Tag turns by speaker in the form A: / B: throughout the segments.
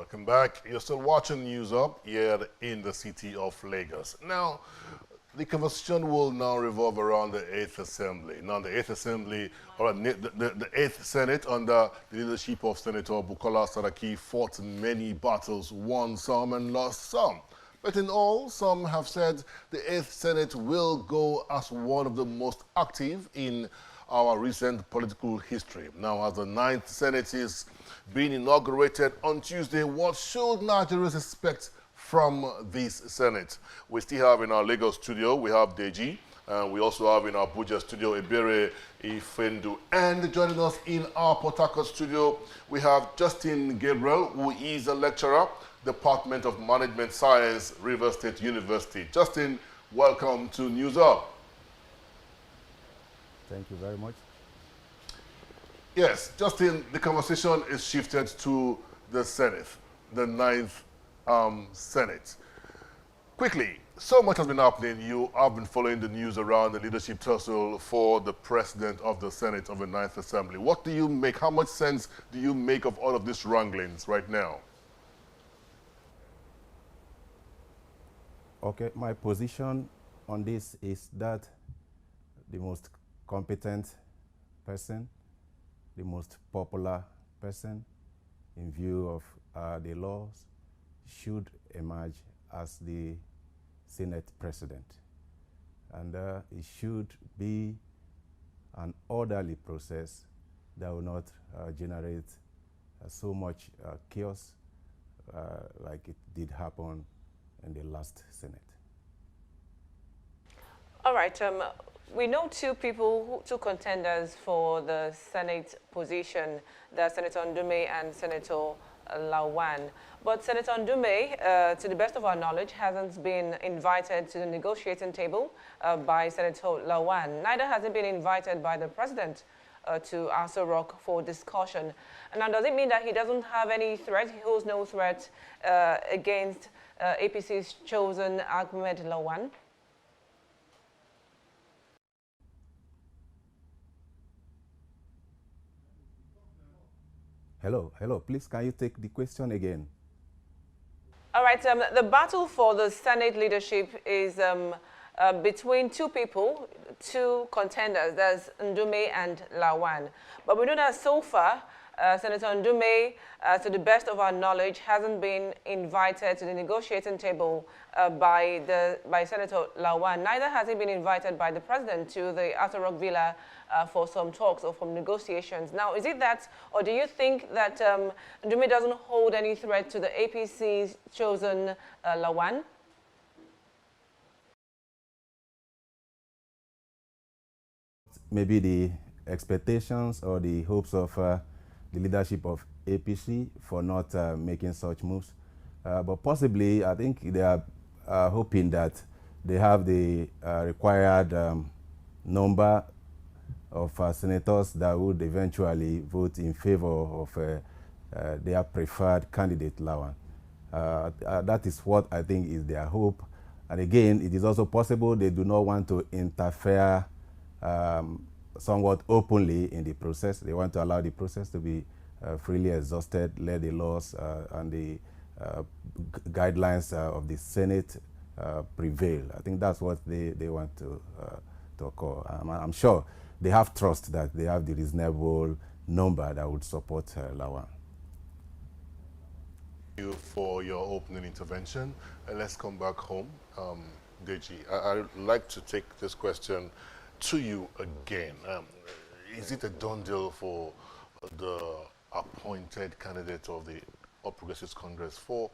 A: Welcome back. You're still watching News Up here in the city of Lagos. Now, the conversation will now revolve around the 8th Assembly. Now, the 8th Assembly, or the 8th Senate, under the leadership of Senator Bukola Saraki, fought many battles, won some and lost some. But in all, some have said the 8th Senate will go as one of the most active in our recent political history. Now, as the 9th Senate is being inaugurated on Tuesday, what should Nigerians expect from this Senate? We still have in our Lagos studio, we have Deji, and we also have in our Abuja studio, Ebere Ifendu. And joining us in our Port Harcourt studio, we have Justin Gabriel, who is a lecturer, Department of Management Science, Rivers State University. Justin, welcome to News Up.
B: Thank you very much.
A: Yes, Justin, the conversation is shifted to the Senate, the 9th Senate. Quickly, so much has been happening. You have been following the news around the leadership tussle for the president of the Senate of the 9th Assembly. What do you make, how much sense do you make of all of these wranglings right now?
B: Okay, my position on this is that the most competent person, the most popular person in view of the laws should emerge as the Senate president. And it should be an orderly process that will not generate so much chaos like it did happen in the last Senate.
C: All right. We know two contenders for the Senate position, Senator Ndume and Senator Lawan. But Senator Ndume, to the best of our knowledge, hasn't been invited to the negotiating table by Senator Lawan. Neither has he been invited by the president to Aso Rock for discussion. And now, does it mean that he doesn't have any threat? He holds no threat against APC's chosen Ahmed Lawan?
B: Hello, please can you take the question again?
C: All right, the battle for the Senate leadership is between two people, two contenders, that's Ndume and Lawan. But we know that so far, Senator Ndume, to the best of our knowledge, hasn't been invited to the negotiating table by Senator Lawan. Neither has he been invited by the president to the Aso Rock Villa for some talks or from negotiations. Now, is it that, or do you think that Ndume doesn't hold any threat to the APC's chosen Lawan?
B: Maybe the expectations or the hopes of the leadership of APC for not making such moves. But possibly, I think they are hoping that they have the required number of senators that would eventually vote in favor of their preferred candidate, Lawan. That is what I think is their hope. And again, it is also possible they do not want to interfere somewhat openly in the process. They want to allow the process to be freely exhausted, let the laws and the guidelines of the Senate prevail. I think that's what they want to occur. I'm sure they have trust that they have the reasonable number that would support Lawan.
A: Thank you for your opening intervention. Let's come back home. Deji, I'd like to take this question to you again. Is it a done deal for the appointed candidate of the All Progressives Congress for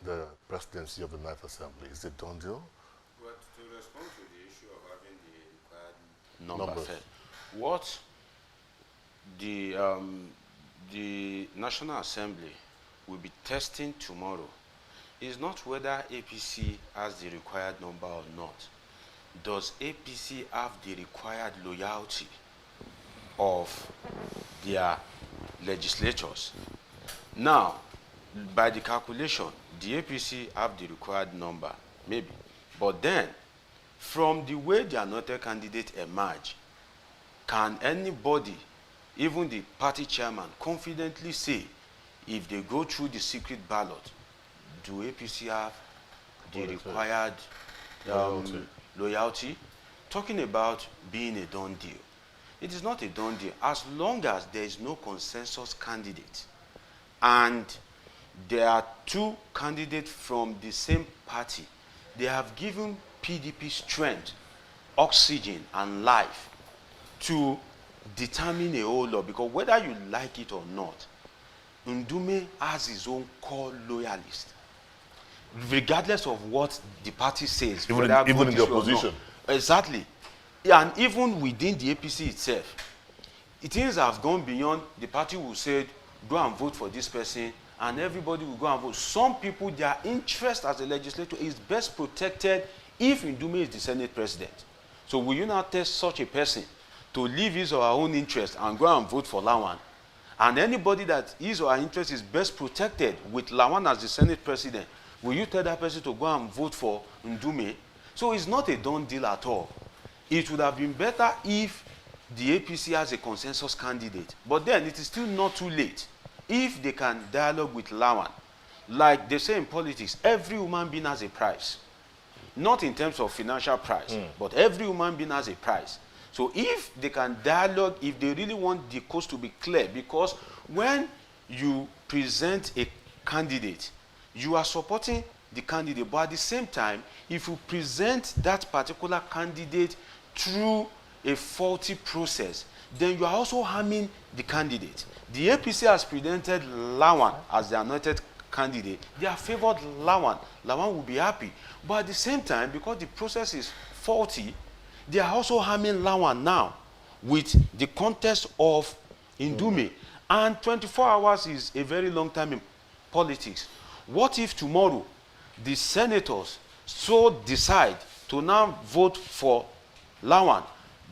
A: the presidency of the 9th Assembly? Is it done deal?
D: But to respond to the issue of having the required number, what the National Assembly will be testing tomorrow is not whether APC has the required number or not. Does APC have the required loyalty of their legislatures? Now, by the calculation, the APC have the required number, maybe. But then, from the way the anointed candidate emerge, can anybody, even the party chairman, confidently say if they go through the secret ballot, do APC have the required loyalty? Talking about being a done deal. It is not a done deal as long as there is no consensus candidate and there are two candidates from the same party. They have given PDP strength, oxygen, and life to determine a whole lot, because whether you like it or not, Ndume has his own core loyalists, regardless of what the party says.
A: Even in the opposition.
D: Exactly. And even within the APC itself, things have gone beyond. The party will say, go and vote for this person, and everybody will go and vote. Some people, their interest as a legislator is best protected if Ndume is the Senate president. So will you not tell such a person to leave his or her own interest and go and vote for Lawan? And anybody that his or her interest is best protected with Lawan as the Senate president, will you tell that person to go and vote for Ndume? So it's not a done deal at all. It would have been better if the APC has a consensus candidate. But then it is still not too late if they can dialogue with Lawan. Like they say in politics, every human being has a price. Not in terms of financial price, but every human being has a price. So if they can dialogue, if they really want the coast to be clear, because when you present a candidate, you are supporting the candidate, but at the same time, if you present that particular candidate through a faulty process, then you are also harming the candidate. The APC has presented Lawan as the anointed candidate. They have favored Lawan. Lawan will be happy. But at the same time, because the process is faulty, they are also harming Lawan now with the contest of Ndume. And 24 hours is a very long time in politics. What if tomorrow the senators so decide to now vote for Lawan,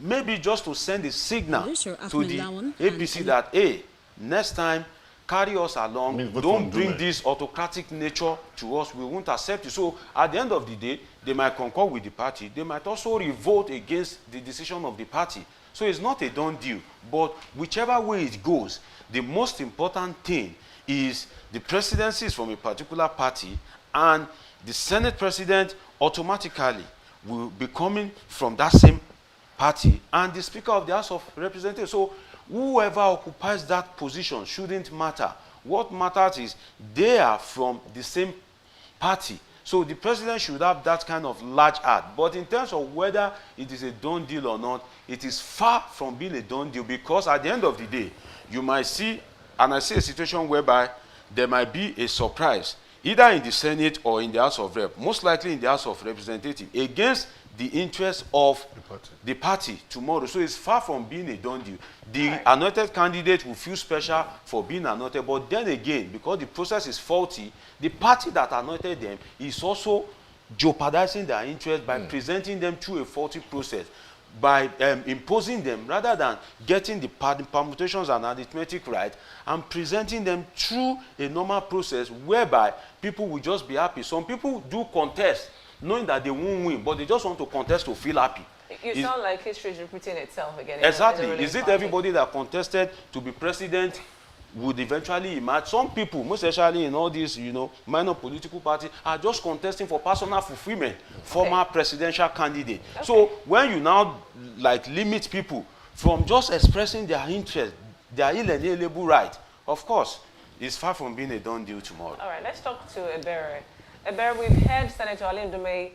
D: maybe just to send a signal to the APC that, hey, next time, carry us along, don't bring this autocratic nature to us, we won't accept it. So at the end of the day, they might concur with the party, they might also revolt against the decision of the party. So it's not a done deal, but whichever way it goes, the most important thing is the presidency is from a particular party, and the Senate president automatically will be coming from that same party, and the Speaker of the House of Representatives. So whoever occupies that position shouldn't matter. What matters is they are from the same party. So the president should have that kind of large heart. But in terms of whether it is a done deal or not, it is far from being a done deal, because at the end of the day, you might see, and I see a situation whereby there might be a surprise, either in the Senate or in the House of Rep, most likely in the House of Representatives, against the interest of the party tomorrow. So it's far from being a done deal. The anointed candidate will feel special for being anointed, but then again, because the process is faulty, the party that anointed them is also jeopardizing their interest by presenting them through a faulty process, by imposing them rather than getting the permutations and arithmetic right and presenting them through a normal process whereby people will just be happy. Some people do contest knowing that they won't win, but they just want to contest to feel happy.
C: You sound like history is repeating itself again.
D: Exactly. Is it everybody that contested to be president would eventually emerge? Some people, most especially in all these, minor political parties, are just contesting for personal fulfillment, former presidential candidate. Okay. So when you now limit people from just expressing their interest, their inalienable right, of course, it's far from being a done deal tomorrow. All
C: right, let's talk to Ebere. Ebere, we've heard Senator Ali Ndume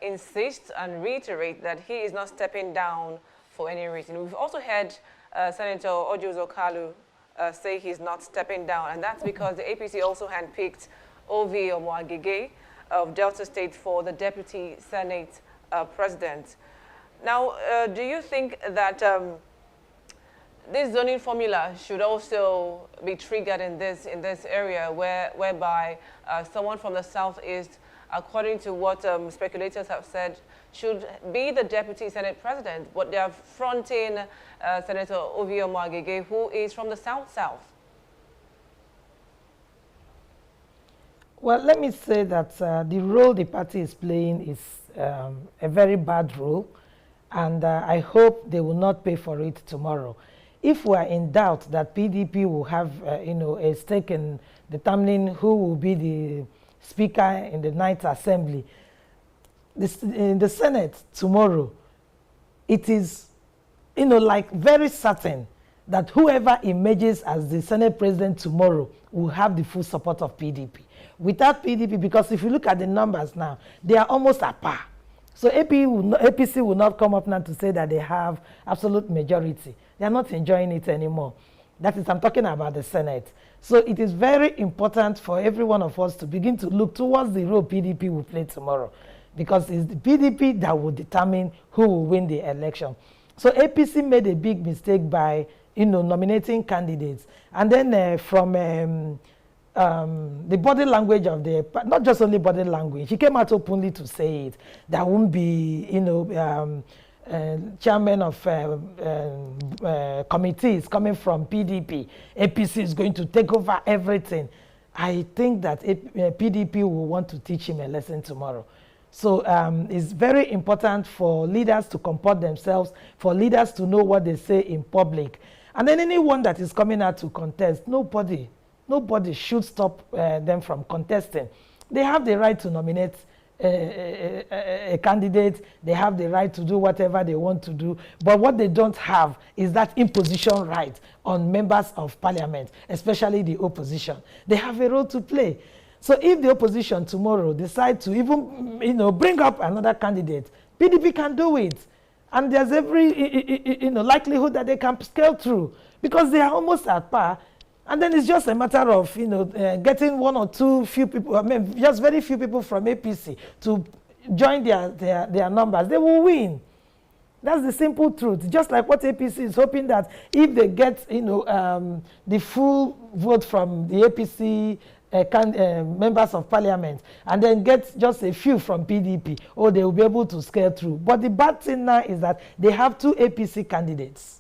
C: insist and reiterate that he is not stepping down for any reason. We've also heard Senator Ojozo Kalu say he's not stepping down, and that's because the APC also handpicked Ovi Omoagege of Delta State for the Deputy Senate President. Now, do you think that this zoning formula should also be triggered in this area whereby someone from the Southeast, according to what speculators have said, should be the Deputy Senate President, but they are fronting Senator Ovi Omoagege, who is from the South-South?
E: Well, let me say that the role the party is playing is a very bad role, and I hope they will not pay for it tomorrow. if we are in doubt that PDP will have, a stake in determining who will be the speaker in the Ninth Assembly, in the Senate tomorrow, it is, like very certain that whoever emerges as the Senate president tomorrow will have the full support of PDP. Without PDP, because if you look at the numbers now, they are almost at par. So APC will not come up now to say that they have absolute majority. They are not enjoying it anymore. That is, I'm talking about the Senate. So it is very important for every one of us to begin to look towards the role PDP will play tomorrow, because it's the PDP that will determine who will win the election. So APC made a big mistake by, nominating candidates. And then from the body language of not just only body language, he came out openly to say it. There won't be, chairman of committees coming from PDP. APC is going to take over everything. I think that PDP will want to teach him a lesson tomorrow. So it's very important for leaders to comport themselves, for leaders to know what they say in public. And then anyone that is coming out to contest, nobody should stop them from contesting. They have the right to nominate a candidate. They have the right to do whatever they want to do. But what they don't have is that imposition right on members of parliament, especially the opposition. They have a role to play. So if the opposition tomorrow decide to even, bring up another candidate, PDP can do it. And there's every, likelihood that they can scale through, because they are almost at par. And then it's just a matter of, getting one or two few people, just very few people from APC to join their numbers. They will win. That's the simple truth. Just like what APC is hoping that if they get, the full vote from the APC members of parliament, and then get just a few from PDP, they will be able to scale through. But the bad thing now is that they have two APC candidates.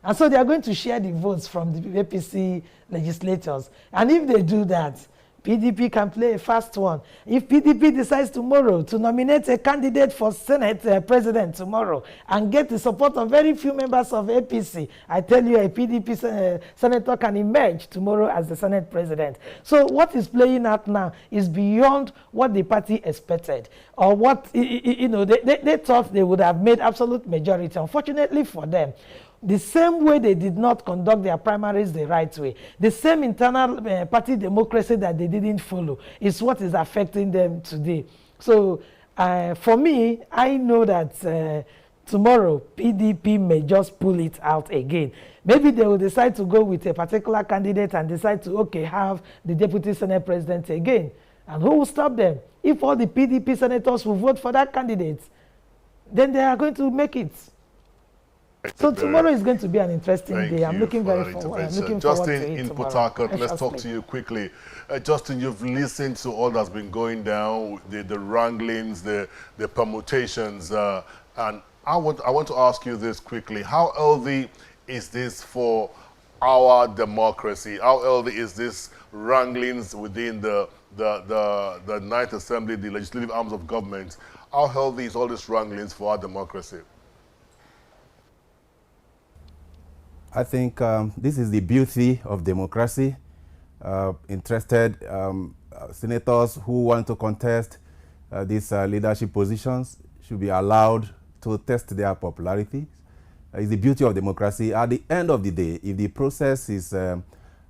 E: And so they are going to share the votes from the APC legislators. And if they do that, PDP can play a fast one. If PDP decides tomorrow to nominate a candidate for Senate president tomorrow and get the support of very few members of APC, I tell you, a PDP senator can emerge tomorrow as the Senate president. So what is playing out now is beyond what the party expected, or what, they thought they would have made absolute majority. Unfortunately for them, the same way they did not conduct their primaries the right way, the same internal party democracy that they didn't follow is what is affecting them today. So for me, I know that tomorrow PDP may just pull it out again. Maybe they will decide to go with a particular candidate and decide to, have the deputy senate president again. And who will stop them? If all the PDP senators will vote for that candidate, then they are going to make it. So tomorrow is going to be an interesting day. I'm looking very forward.
A: Justin, in Port Harcourt, let's talk to you quickly. Justin, you've listened to all that's been going down, the wranglings, the permutations, and I want to ask you this quickly. How healthy is this for our democracy? How healthy is this wranglings within the Ninth Assembly, the legislative arms of government? How healthy is all this wranglings for our democracy?
B: I think this is the beauty of democracy. Interested senators who want to contest these leadership positions should be allowed to test their popularity. It's the beauty of democracy. At the end of the day, if the process is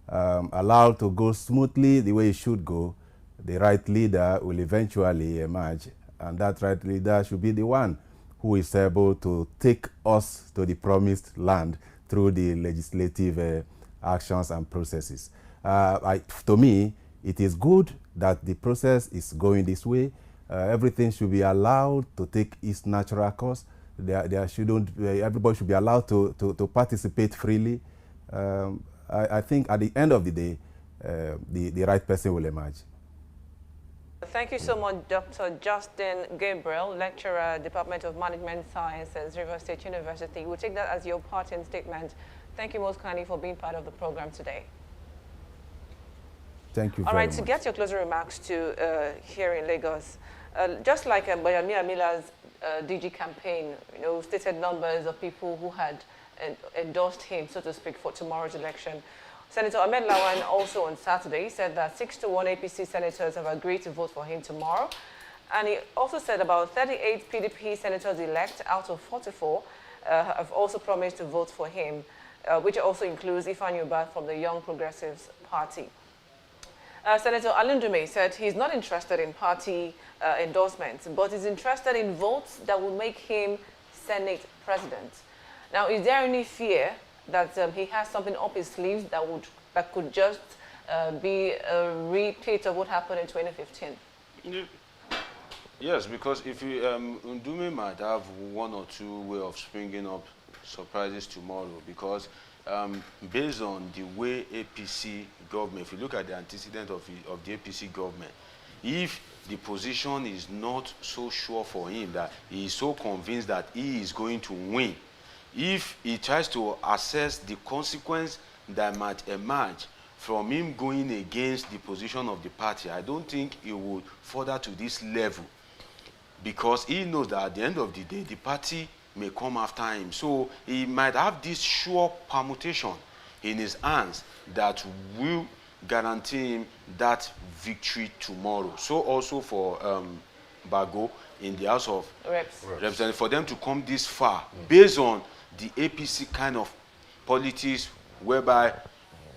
B: allowed to go smoothly the way it should go, the right leader will eventually emerge, and that right leader should be the one who is able to take us to the promised land through the legislative actions and processes. To me, it is good that the process is going this way. Everything should be allowed to take its natural course. Everybody should be allowed to participate freely. I think at the end of the day, the right person will emerge.
C: Thank you so much, Dr. Justin Gabriel, lecturer, Department of Management Sciences, Rivers State University. We'll take that as your parting statement. Thank you most kindly for being part of the program today.
B: Thank you very much.
C: All right, to get your closing remarks to here in Lagos, just like Bayamia Miller's DG campaign, stated numbers of people who had endorsed him, so to speak, for tomorrow's election. Senator Ahmed Lawan also on Saturday said that 6-1 APC senators have agreed to vote for him tomorrow. And he also said about 38 PDP senators-elect out of 44 have also promised to vote for him, which also includes Ifeanyi Ubah from the Young Progressives Party. Senator Alundume said he's not interested in party endorsements, but is interested in votes that will make him Senate president. Now, is there any fear that he has something up his sleeves that could just be a repeat of what happened in 2015?
D: Yes, because if you, Ndume might have one or two way of springing up surprises tomorrow, because based on the way APC government, if you look at the antecedent of the APC government, if the position is not so sure for him, that he is so convinced that he is going to win, if he tries to assess the consequence that might emerge from him going against the position of the party, I don't think he would further to this level, because he knows that at the end of the day, the party may come after him. So he might have this sure permutation in his hands that will guarantee him that victory tomorrow. So also for Bago in the House of Representatives, for them to come this far, based on the APC kind of politics, whereby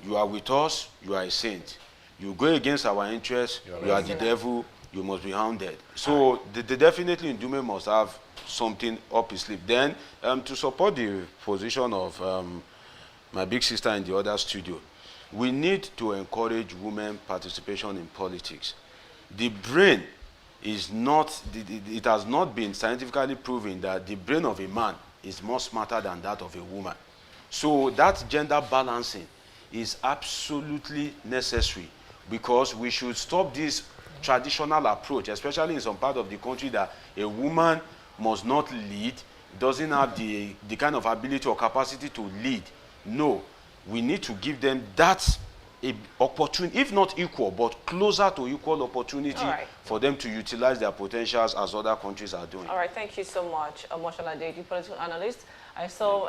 D: you are with us, you are a saint. You go against our interests, you are the devil, you must be hounded. So they definitely, Ndume must have something up his sleeve. Then, to support the position of my big sister in the other studio, we need to encourage women participation in politics. The brain is not, it has not been scientifically proven that the brain of a man is more smarter than that of a woman. So that gender balancing is absolutely necessary, because we should stop this traditional approach, especially in some part of the country, that a woman must not lead, doesn't have the kind of ability or capacity to lead. No, we need to give them that opportunity, if not equal, but closer to equal opportunity for them to utilize their potentials as other countries are doing.
C: All right, thank you so much, Omoshola Deji, political analyst. I saw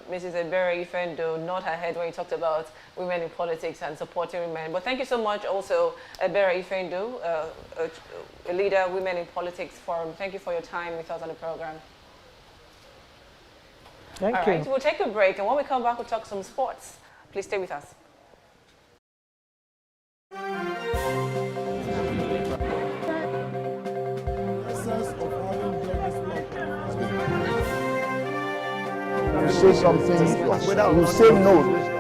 C: Mrs. Ebere Ifendu nod her head when you talked about women in politics and supporting women. But thank you so much also, Ebere Ifendu, a leader, Women in Politics Forum. Thank you for your time with us on the program.
E: Thank you.
C: All right, we'll take a break, and when we come back, we'll talk some sports. Please stay with us.
F: You say something, you say no.